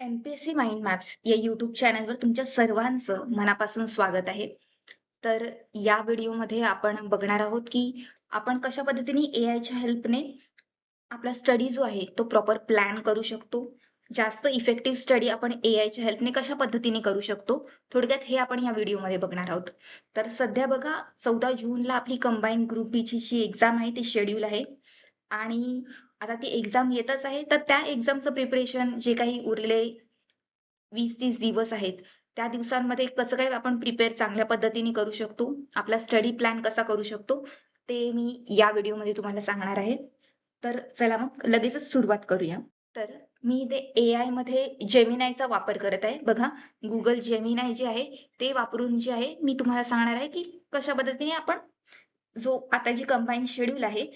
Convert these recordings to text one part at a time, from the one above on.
MPSC mind maps या YouTube चॅनलवर तुमच्या सर्वांचं मनापासून स्वागत आहे. तर या व्हिडिओमध्ये आपण बघणार आहोत, की आपण कशा पद्धतीने एआयच्या हेल्पने आपला स्टडी जो आहे तो प्रॉपर प्लॅन करू शकतो. जास्त इफेक्टिव्ह स्टडी आपण एआयच्या हेल्पने कशा पद्धतीने करू शकतो. थोडक्यात हे आपण या व्हिडिओमध्ये बघणार आहोत. तर सध्या बघा 14 जूनला आपली कंबाईन ग्रुप बीची जी एक्झाम आहे ती शेड्यूल आहे आणि आता ती एक्झाम येतच आहे. तर त्या एक्झामचं प्रिपरेशन जे काही उरलेले 20-30 दिवस आहेत, त्या दिवसांमध्ये कसं काय आपण प्रिपेअर चांगल्या पद्धतीने करू शकतो, आपला स्टडी प्लॅन कसा करू शकतो, ते मी या व्हिडिओमध्ये तुम्हाला सांगणार आहे. तर चला मग लगेचच सुरुवात करूया. तर मी इथे एआयमध्ये जेमिनायचा वापर करत आहे. बघा, Google जेमिनाय जे आहे, ते वापरून जे आहे, मी तुम्हाला सांगणार आहे, की कशा पद्धतीने आपण जो आता जी कंबाईन शेड्यूल आहे,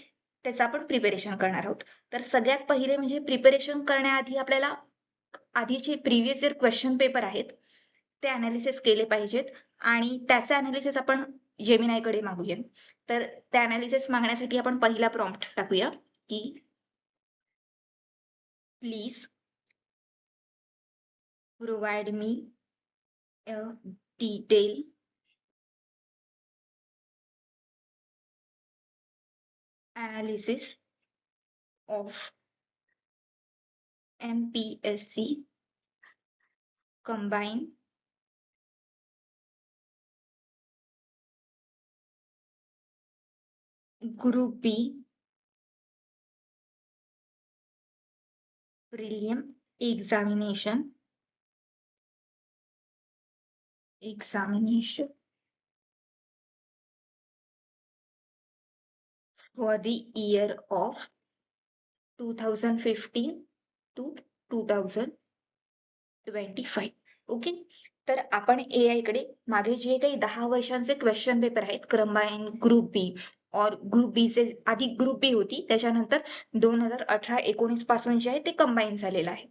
त्याचं आपण प्रिपरेशन करणार आहोत. तर सगळ्यात पहिले म्हणजे प्रिपरेशन करण्याआधी आपल्याला आधीचे प्रिव्हियस इयर क्वेश्चन पेपर आहेत, ते एनालिसिस केले पाहिजेत आणि त्याचं एनालिसिस आपण जेमिनायकडे मागूया. तर त्या एनालिसिस मागण्यासाठी आपण पहिला प्रॉम्प्ट टाकूया, की please provide me a detail analysis of MPSC combine group B prelim examination examination for the year of 2015 to 2025. Okay. तर आपण एआय कडे मागे जे काही 10 वर्षांचे क्वेश्चन पेपर आहेत कंबाईन ग्रुप बी और ग्रुप बी चे आधी ग्रुप बी होती, त्याच्यानंतर 2018-19 पासून जे आहे ते कंबाईन झालेलं आहे.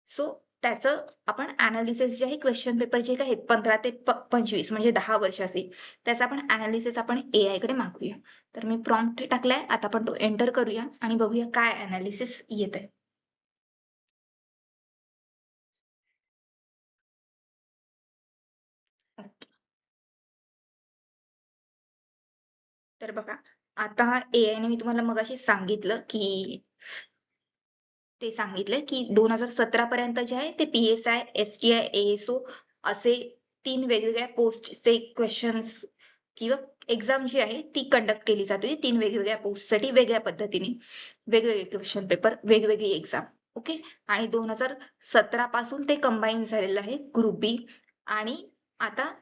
सो त्याचं आपण एनालिसिस जे आहे क्वेश्चन पेपर जे काही आहेत 15 ते 25 म्हणजे 10 वर्षाचे, त्याचं आपण एनालिसिस आपण एआय कडे मागूया. तर मी प्रॉम्प्ट टाकलाय. आता आपण तो एंटर करूया आणि बघूया काय एनालिसिस येतंय. ओके. तर बघा, आता एआयने मी तुम्हाला मगाशी सांगितलं, की ते सांगितलंय, की 2017 पर्यंत जे आहे ते पी-एस-आय, एस-टी-आय, ए-एस-ओ असे 3 वेगवेगळ्या पोस्टचे क्वेशन्स किंवा एक्झाम जी आहे ती कंडक्ट केली जात होती. 3 वेगवेगळ्या पोस्टसाठी वेगळ्या पद्धतीने. वेगवेगळे क्वेशन पेपर, वेगवेगळी एक्झाम. ओके. आणि 2017 पासून ते कंबाईन झालेलं आहे ग्रुप बी आणि आता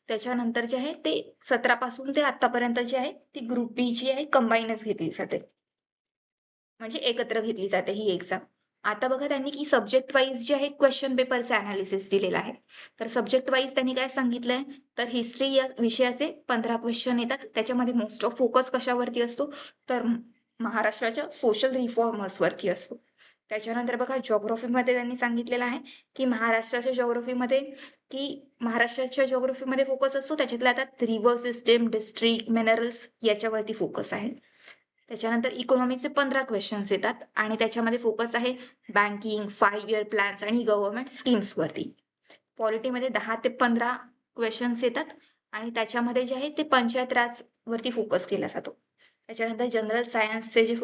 त्याच्यानंतर जे आहे ते 17 पासून ते आत्तापर्यंत जे आहे ती ग्रुप बी जी आहे कंबाईनच घेतली जाते. म्हणजे एकत्र घेतली जाते ही एक्झाम. आता बघा त्यांनी की सब्जेक्ट वाईज जे आहे क्वेश्चन पेपरचं एनालिसिस दिलेलं आहे. तर सब्जेक्ट वाईज त्यांनी काय सांगितलंय, तर हिस्ट्री या विषयाचे 15 क्वेश्चन येतात. त्याच्यामध्ये मोस्ट ऑफ फोकस कशावरती असतो, तर महाराष्ट्राच्या सोशल रिफॉर्मर्सवरती असतो. त्याच्यानंतर बघा जिओग्राफीमध्ये त्यांनी सांगितलेलं आहे, की महाराष्ट्राच्या जिओग्राफीमध्ये फोकस असतो. त्याच्यातल्या आता रिव्हर सिस्टम, डिस्ट्रिक्ट, मिनरल्स याच्यावरती फोकस आहे. त्याच्यानंतर इकॉनॉमीचे 15 क्वेश्चन्स येतात आणि त्याच्यामध्ये फोकस आहे बँकिंग, 5 इयर प्लॅन्स आणि गव्हर्नमेंट स्कीम्सवरती. पॉलिटीमध्ये 10 ते 15 क्वेश्चन्स येतात आणि त्याच्यामध्ये जे आहे ते पंचायत राज वरती फोकस केला जातो. त्याच्यानंतर जनरल सायन्सचे जे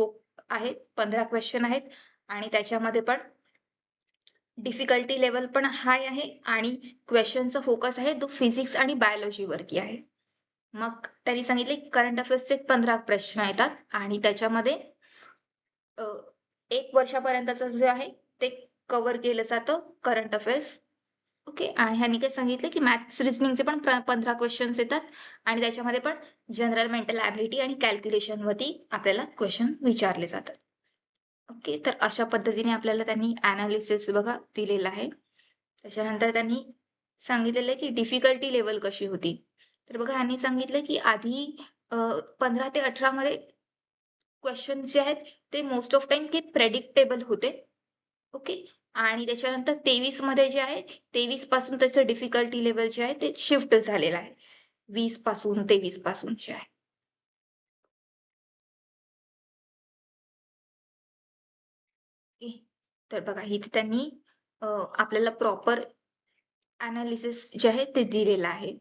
आहेत 15 क्वेश्चन आहेत आणि त्याच्यामध्ये पण डिफिकल्टी लेवल पण हाय आहे आणि क्वेश्चनचा फोकस आहे तो फिजिक्स आणि बायोलॉजीवरती आहे. मग त्यांनी सांगितले करंट अफेअर्सचे 15 प्रश्न येतात आणि त्याच्यामध्ये अ, 1 वर्षापर्यंतचं जे आहे ते कव्हर केलं जातं करंट अफेअर्स. ओके. आणि ह्यांनी काय सांगितलं, की मॅथ्स रिझनिंगचे पण 15 क्वेश्चन्स येतात आणि त्याच्यामध्ये पण जनरल मेंटल ॲबिलिटी आणि कॅल्क्युलेशनवरती आपल्याला क्वेशन विचारले जातात. ओके. तर अशा पद्धतीने आपल्याला त्यांनी एनालिसिस बघा दिलेलं आहे. त्याच्यानंतर त्यांनी सांगितलेलं आहे, की डिफिकल्टी लेव्हल कशी होती. तर बघा ह्यांनी सांगितलं, की आधी 15 ते 18 मध्ये क्वेशन्स जे आहेत ते मोस्ट ऑफ टाईम ते प्रेडिक्टेबल होते. ओके. आणि त्याच्यानंतर 23 मध्ये जे आहे 23 पासून त्याचं डिफिकल्टी लेव्हल जे आहे ते शिफ्ट झालेलं आहे. 20 पासून 23 पासून जे आहे. ओके. तर बघा इथे त्यांनी आपल्याला प्रॉपर ॲनालिसिस जे आहे ते दिलेलं आहे.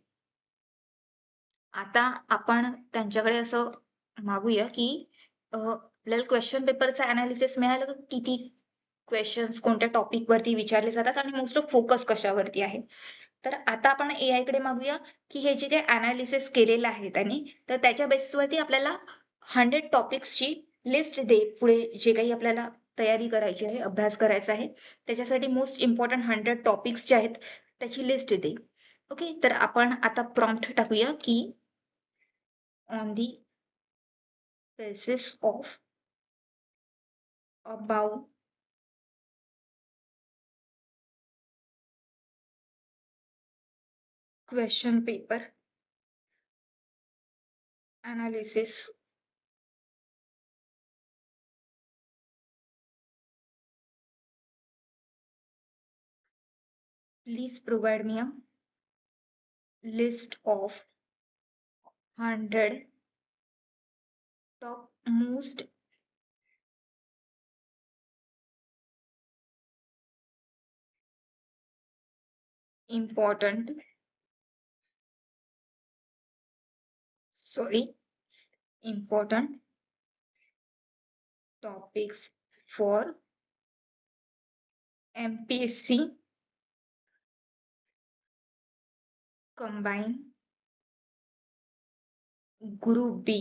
आता आपण त्यांच्याकडे असं मागूया, की आपल्याला क्वेश्चन पेपरचं ॲनालिसिस मिळालं का? किती क्वेशन्स कोणत्या टॉपिकवरती विचारले जातात आणि मोस्ट ऑफ फोकस कशावरती आहे? तर आता आपण एआयकडे मागूया, की हे जे काही ॲनालिसिस केलेलं आहे त्यांनी, तर त्याच्या बेसिसवरती आपल्याला 100 टॉपिक्सची लिस्ट दे. पुढे जे काही आपल्याला तयारी करायची आहे, अभ्यास करायचा आहे, त्याच्यासाठी मोस्ट इम्पोर्टंट 100 टॉपिक्स जे आहेत, त्याची लिस्ट दे. ओके, तर आपण आता प्रॉम्प्ट टाकूया, की on the basis of above question paper analysis, please provide me a list of 100 top most important, sorry, important topics for MPSC combine group B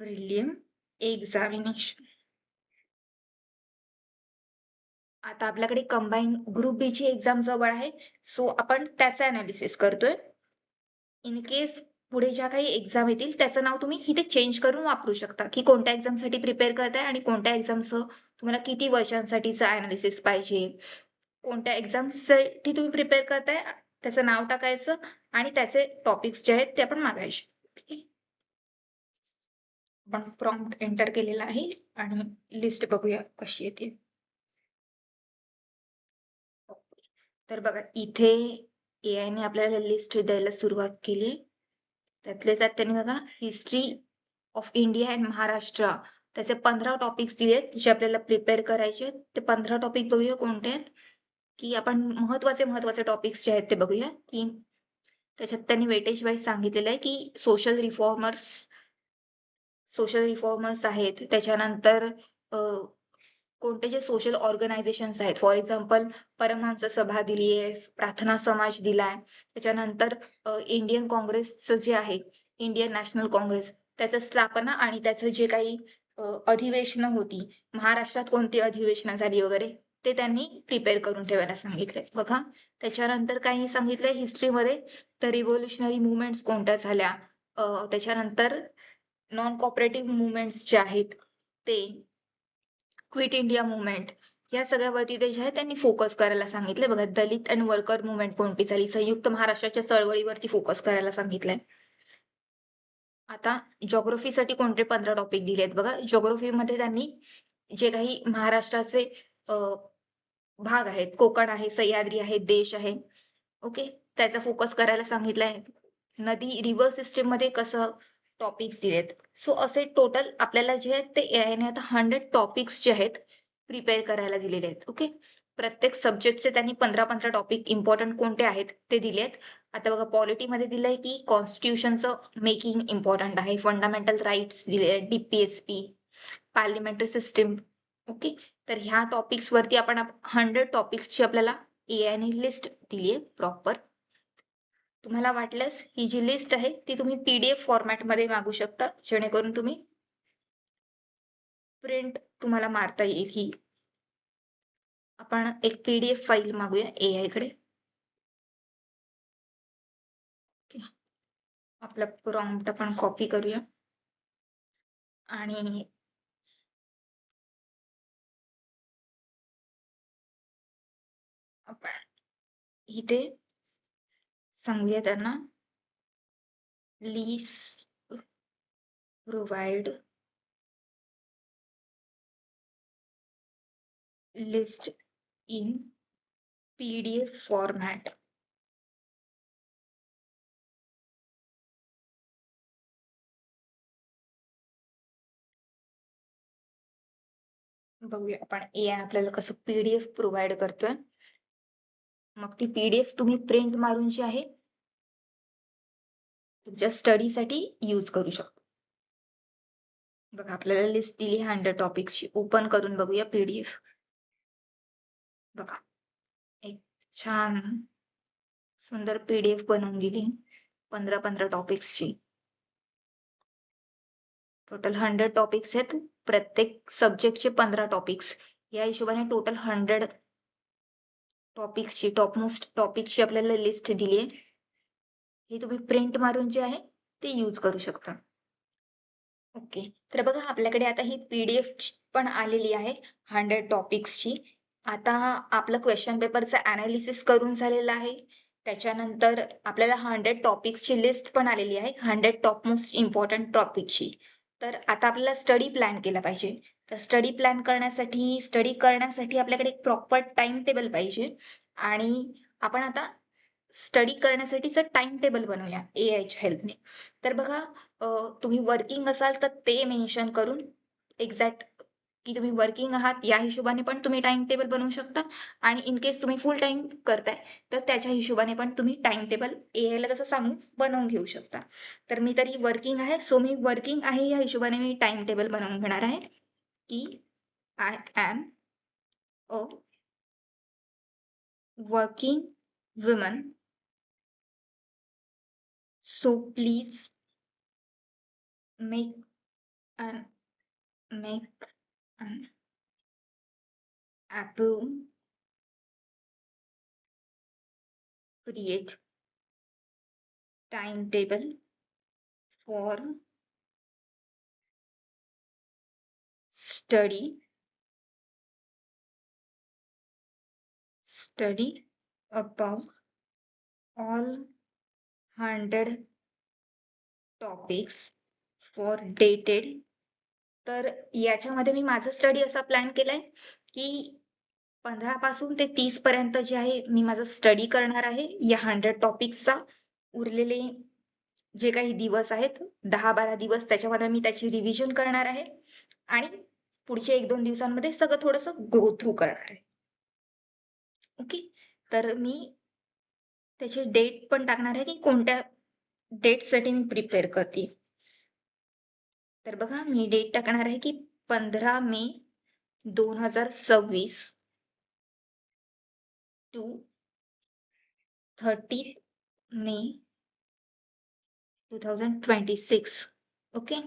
prelim examination. आता आपल्याकडे कंबाईन ग्रुप बी ची exam जवळ आहे, so आपण त्याचं analysis करतोय. In case पुढे ज्या काही एक्झाम येतील त्याचं नाव तुम्ही इथे चेंज करून वापरू शकता, की कोणत्या एक्झामसाठी प्रिपेअर करताय आणि कोणत्या एक्झामचं तुम्हाला किती वर्षांसाठीचं अनालिसिस पाहिजे, कोणत्या एक्झामसाठी तुम्ही प्रिपेअर करताय त्याचं नाव टाकायचं आणि त्याचे टॉपिक्स जे आहेत ते आपण मागायचे. ठीक आहे, आपण प्रॉम्प्ट एंटर केलेला आहे आणि लिस्ट बघूया कशी येते. तर बघा इथे एआयने आपल्याला लिस्ट द्यायला सुरुवात केली. त्यातले त्यात त्यांनी बघा history of India and Maharashtra त्याचे 15 टॉपिक्स दिलेत जे आपल्याला प्रिपेअर करायचे आहेत. ते 15 टॉपिक बघूया कोणते आहेत, की आपण महत्वाचे टॉपिक्स जे आहेत ते बघूया, की त्याच्यात त्यांनी वेटेज वाईज सांगितलेलं आहे, की सोशल रिफॉर्मर्स आहेत. त्याच्यानंतर कोणते जे सोशल ऑर्गनायझेशन्स आहेत, फॉर एक्झाम्पल परमहंस सभा दिली आहे, प्रार्थना समाज दिलाय. त्याच्यानंतर इंडियन काँग्रेसचं जे आहे, इंडियन नॅशनल काँग्रेस, त्याचं स्थापना आणि त्याचं जे काही अधिवेशनं होती, महाराष्ट्रात कोणती अधिवेशनं झाली वगैरे, ते त्यांनी प्रिपेअर करून ठेवायला सांगितलंय. बघा, त्याच्यानंतर काही सांगितलंय हिस्ट्रीमध्ये, तर रिव्होल्युशनरी मुवमेंट्स कोणत्या झाल्या, त्याच्यानंतर नॉन कॉपरेटिव्ह मुवमेंट्स जे आहेत ते, क्विट इंडिया मुवमेंट, या सगळ्यावरती ते जे आहे त्यांनी फोकस करायला सांगितले. बघा, दलित आणि वर्कर मुवमेंट कोणती झाली, संयुक्त महाराष्ट्राच्या चळवळीवरती फोकस करायला सांगितलंय. आता जॉग्रफीसाठी कोणते 15 टॉपिक दिले आहेत बघा. जॉग्रफीमध्ये त्यांनी जे काही महाराष्ट्राचे भाग आहेत, कोकण आहे, सह्याद्री आहे, देश आहे, ओके, त्याचा फोकस करायला सांगितलंय. नदी रिव्हर सिस्टीम मध्ये कसं टॉपिक्स दिलेत. सो असे टोटल आपल्याला जे आहेत ते एआयने आता 100 टॉपिक्स जे आहेत प्रिपेअर करायला दिलेले आहेत. ओके, प्रत्येक सब्जेक्टचे त्यांनी 15-15 टॉपिक इम्पॉर्टंट कोणते आहेत ते दिले आहेत. आता बघा, पॉलिटीमध्ये दिलंय की कॉन्स्टिट्यूशनचं मेकिंग इम्पॉर्टंट आहे, फंडामेंटल राईट्स दिले आहेत, डीपीएसपी, पार्लिमेंटरी सिस्टीम. ओके, तर ह्या टॉपिक्स वरती आपण 100 टॉपिक्सची आपल्याला एआयने लिस्ट दिली आहे प्रॉपर. तुम्हाला वाटल्यास ही जी लिस्ट आहे ती तुम्ही पीडीएफ फॉर्मॅटमध्ये मागू शकता, जेणेकरून तुम्ही प्रिंट तुम्हाला मारता येईल. ही आपण एक पीडीएफ फाईल मागूया एआय कडे. आपला प्रॉम्प्ट आपण कॉपी करूया आणि आपण इथे सांगूया त्यांना, please provide list in PDF format. बघूया आपण AI आपल्याला कसं PDF प्रोव्हाइड करतोय. मग ती PDF तुम्ही प्रिंट मारून जी आहे तुमच्या स्टडीसाठी यूज करू शकता. बघा आपल्याला लिस्ट दिली 100 टॉपिक्सची. ओपन करून बघूया PDF. बघा एक छान सुंदर PDF बनवून दिली 15-15 टॉपिक्सची. टोटल 100 टॉपिक्स आहेत. प्रत्येक सब्जेक्टचे 15 टॉपिक्स. या हिशोबाने टोटल 100 टॉपिक्सची टॉपमोस्ट टॉपिक्सची आपल्याला लिस्ट दिली आहे. हे तुम्ही प्रिंट मारून जे आहे ते यूज करू शकता. ओके. तर बघा आपल्याकडे आता ही PDF पण आलेली आहे 100 टॉपिक्सची. आता आपलं क्वेश्चन पेपरचं ॲनालिसिस करून झालेलं आहे. त्याच्यानंतर आपल्याला 100 टॉपिक्सची लिस्ट पण आलेली आहे. 100 टॉप मोस्ट इम्पॉर्टंट टॉपिकची. तर आता आपल्याला स्टडी प्लॅन केला पाहिजे. तर स्टडी करण्यासाठी आपल्याकडे एक प्रॉपर टाईम टेबल पाहिजे आणि आपण आता स्टडी करण्यासाठीचं टाईम टेबल बनवूया AIच्या हेल्पने. तर बघा तुम्ही वर्किंग असाल तर ते मेन्शन करून एक्झॅक्ट की तुम्ही वर्किंग आहात या हिशोबाने पण तुम्ही टाइम टेबल बनवू शकता आणि इन केस तुम्ही फुल टाइम करताय तर त्याच्या हिशोबाने पण तुम्ही टाइम टेबल AI ला तसं सांगून बनवून घेऊ शकता. तर मी तरी वर्किंग आहे सो मी वर्किंग आहे या हिशोबाने मी टाइम टेबल बनवून घेणार आहे की I am a working woman so please make and make and approve create timetable for study above all 100 topics for dated. तर याच्यामध्ये मी माझा स्टडी असा प्लॅन केलाय की 15 पासून ते 30 पर्यंत जे आहे मी माझा स्टडी करणार आहे या 100 टॉपिक्सचा. उरलेले जे काही दिवस आहेत 10-12 दिवस त्याच्यामध्ये मी त्याची रिव्हिजन करणार आहे आणि पुढच्या 1-2 दिवसांमध्ये सगळं थोडंसं गो थ्रू करणार आहे. ओके. तर मी त्याची डेट पण टाकणार आहे की कोणत्या डेटसाठी मी प्रिपेअर करते. तर बघा मी डेट टाकणार आहे की 15 मे 2026 टू 30 मे 2026. ओके.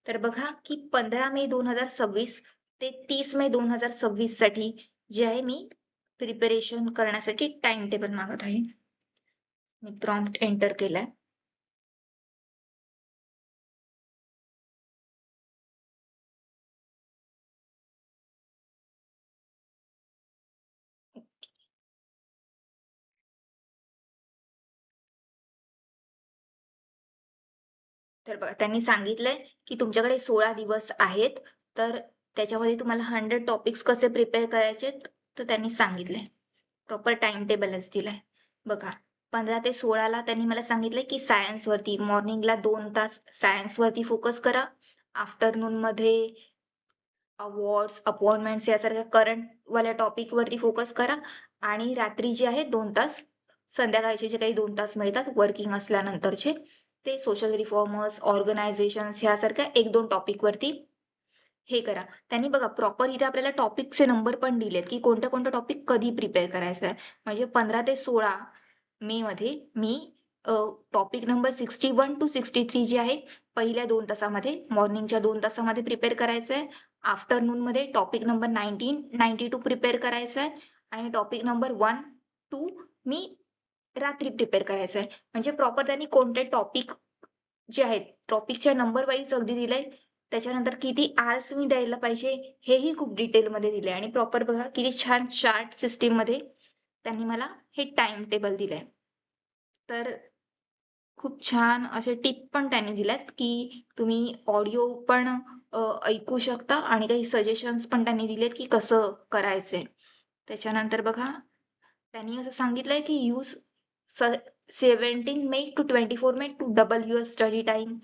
तर बघा की 15 मे 2026 ते 30 मे 2026 साठी जे आहे मी प्रिपरेशन करण्यासाठी टाइम टेबल मागत आहे. मी प्रॉम्प्ट एंटर केलाय. तर बघा त्यांनी सांगितलंय की तुमच्याकडे 16 दिवस आहेत. तर त्याच्यामध्ये तुम्हाला 100 टॉपिक्स कसे प्रिपेअर करायचे तर त्यांनी सांगितलंय. प्रॉपर टाइम टेबलच दिलाय. बघा 15 ते 16 त्यांनी मला सांगितलंय की सायन्सवरती मॉर्निंगला 2 तास सायन्सवरती फोकस करा. आफ्टरनूनमध्ये अवॉर्ड्स, अपॉइंटमेंट्स यासारख्या करंटवाल्या टॉपिकवरती फोकस करा आणि रात्री जे आहे 2 तास संध्याकाळचे जे काही 2 तास मिळतात वर्किंग असल्यानंतरचे ते सोशल रिफॉर्मर्स, ऑर्गनायझेशन्स ह्यासारख्या 1-2 टॉपिकवरती हे करा. त्यांनी बघा प्रॉपर इथे आपल्याला टॉपिकचे नंबर पण दिलेत की कोणता टॉपिक कधी प्रिपेअर करायचा आहे. म्हणजे 15 ते 16 मे मध्ये मी टॉपिक नंबर 61 टू 63 जे आहे पहिल्या 2 तासामध्ये मॉर्निंगच्या 2 तासामध्ये प्रिपेअर करायचं आहे. आफ्टरनूनमध्ये टॉपिक नंबर 19, 92 प्रिपेअर करायचा आहे आणि टॉपिक नंबर 1, 2 मी रात्री प्रिपेअर करायचं आहे. म्हणजे प्रॉपर त्यांनी कोणते टॉपिक जे आहेत टॉपिकच्या नंबर वाईज अगदी दिलंय. त्याच्यानंतर किती आवर्स मी द्यायला पाहिजे हेही खूप डिटेलमध्ये दिलंय आणि प्रॉपर बघा किती छान चार्ट सिस्टीममध्ये त्यांनी मला हे टाइम टेबल दिलंय. तर खूप छान असे टिप पण त्यांनी दिल्यात की तुम्ही ऑडिओ पण ऐकू शकता आणि काही सजेशन्स पण त्यांनी दिलेत की कसं करायचंय. त्याच्यानंतर बघा त्यांनी असं सांगितलंय की use 17 May to 24 May to double your study time.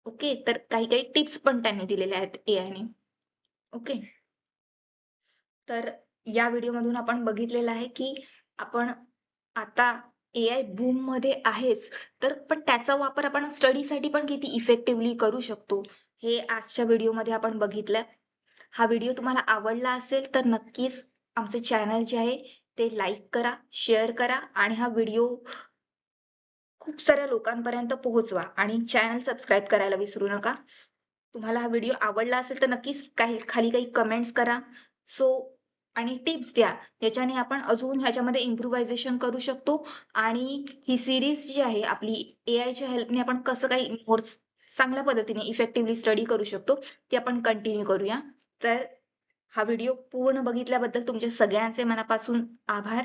Okay. तर काही काही टिप्स पण त्यांनी दिलेल्या आहेत AI ने. ओके. तर या व्हिडिओमधून आपण बघितलेलं आहे, की आपण आता एआय बूममध्ये आहेच, तर पण त्याचा वापर आपण स्टडीसाठी पण किती इफेक्टिव्हली करू शकतो, हे आजच्या व्हिडिओमध्ये आपण बघितलं. हा व्हिडिओ तुम्हाला आवडला असेल तर नक्कीच आमचे चॅनल जे आहे ते लाईक करा, शेअर करा आणि हा व्हिडिओ खूप साऱ्या लोकांपर्यंत पोहोचवा आणि चॅनल सबस्क्राईब करायला विसरू नका. तुम्हाला हा व्हिडिओ आवडला असेल तर नक्कीच खाली काही कमेंट्स करा. सो आणि टिप्स द्या, ज्याच्याने आपण अजून ह्याच्यामध्ये इम्प्रुव्हायझेशन करू शकतो आणि ही सीरीज जी आहे आपली एआयच्या हेल्पने आपण कसं काही मोर चांगल्या पद्धतीने इफेक्टिव्हली स्टडी करू शकतो, ती आपण कंटिन्यू करूया. तर हा व्हिडिओ पूर्ण बघितल्याबद्दल तुमच्या सगळ्यांचे मनापासून आभार.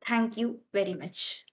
Thank you very much.